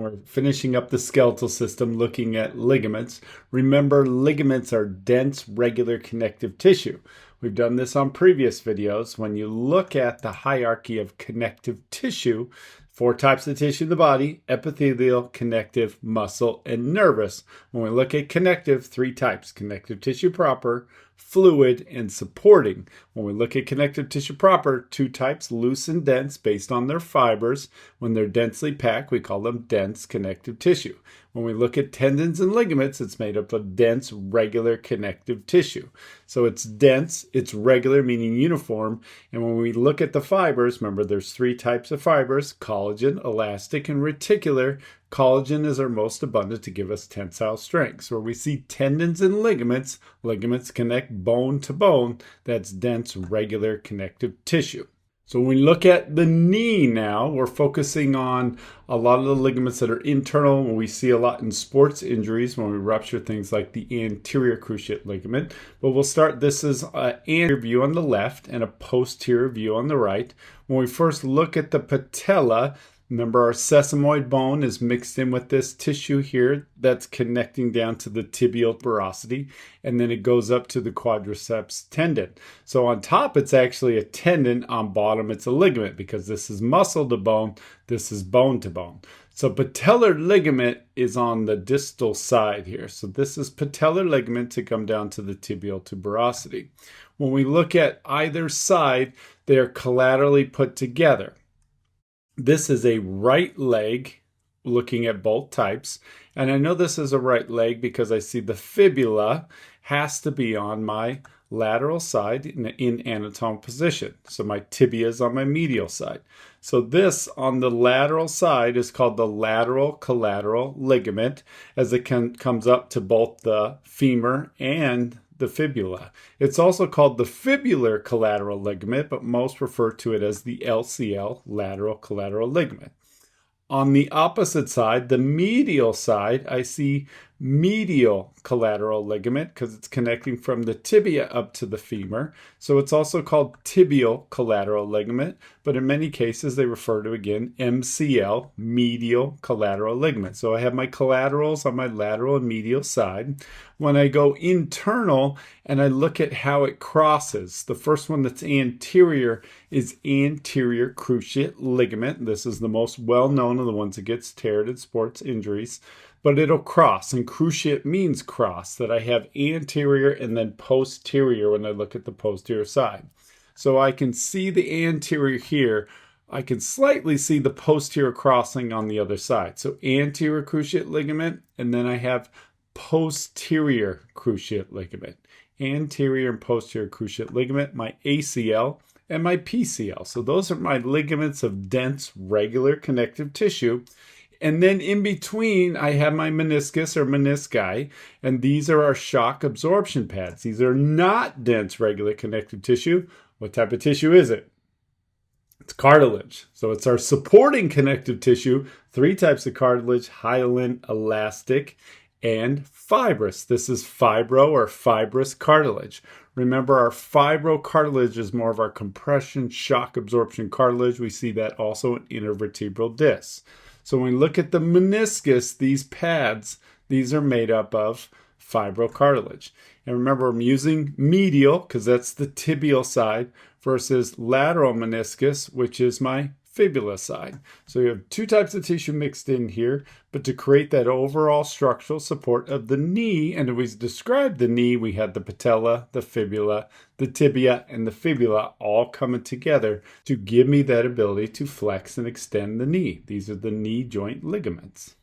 We're finishing up the skeletal system looking at ligaments. Remember, ligaments are dense, regular connective tissue. We've done this on previous videos. When you look at the hierarchy of connective tissue, 4 types of tissue in the body: epithelial, connective, muscle, and nervous. When we look at connective, 3 types: connective tissue proper, fluid, and supporting. When we look at connective tissue proper, 2 types: loose and dense, based on their fibers. When they're densely packed, we call them dense connective tissue. When we look at tendons and ligaments, it's made up of dense, regular connective tissue. So it's dense, it's regular, meaning uniform. And when we look at the fibers, remember there's 3 types of fibers: collagen, elastic, and reticular. Collagen is our most abundant to give us tensile strength. So where we see tendons and ligaments, ligaments connect bone to bone. That's dense, regular connective tissue. So when we look at the knee now, we're focusing on a lot of the ligaments that are internal. We see a lot in sports injuries when we rupture things like the anterior cruciate ligament. But we'll start, this is an anterior view on the left and a posterior view on the right. When we first look at the patella, remember our sesamoid bone is mixed in with this tissue here that's connecting down to the tibial tuberosity, and then it goes up to the quadriceps tendon. So on top it's actually a tendon, on bottom it's a ligament, because this is muscle to bone, this is bone to bone. So patellar ligament is on the distal side here. So this is patellar ligament to come down to the tibial tuberosity. When we look at either side, they are collaterally put together. This is a right leg, looking at both types. And I know this is a right leg because I see the fibula has to be on my lateral side in anatomical position. So my tibia is on my medial side. So this on the lateral side is called the lateral collateral ligament, as it comes up to both the femur and the fibula. It's also called the fibular collateral ligament, but most refer to it as the LCL, lateral collateral ligament. On the opposite side, the medial side, I see medial collateral ligament because it's connecting from the tibia up to the femur. So it's also called tibial collateral ligament, but in many cases they refer to, again, MCL, medial collateral ligament. So I have my collaterals on my lateral and medial side. When I go internal and I look at how it crosses, the first one that's anterior is anterior cruciate ligament. This is the most well-known of the ones that gets teared in sports injuries. But it'll cross, and cruciate means cross, that I have anterior and then posterior when I look at the posterior side. So I can see the anterior here. I can slightly see the posterior crossing on the other side. So anterior cruciate ligament, and then I have posterior cruciate ligament. Anterior and posterior cruciate ligament, my ACL and my PCL. So those are my ligaments of dense, regular connective tissue. And then in between, I have my meniscus or menisci, and these are our shock absorption pads. These are not dense, regular connective tissue. What type of tissue is it? It's cartilage. So it's our supporting connective tissue. 3 types of cartilage: hyaline, elastic, and fibrous. This is fibro or fibrous cartilage. Remember, our fibrocartilage is more of our compression, shock absorption cartilage. We see that also in intervertebral discs. So when we look at the meniscus, these pads, these are made up of fibrocartilage. And remember, I'm using medial because that's the tibial side versus lateral meniscus, which is my fibula side. So you have 2 types of tissue mixed in here, but to create that overall structural support of the knee, and as we described the knee, we had the patella, the fibula, the tibia, and the fibula all coming together to give me that ability to flex and extend the knee. These are the knee joint ligaments.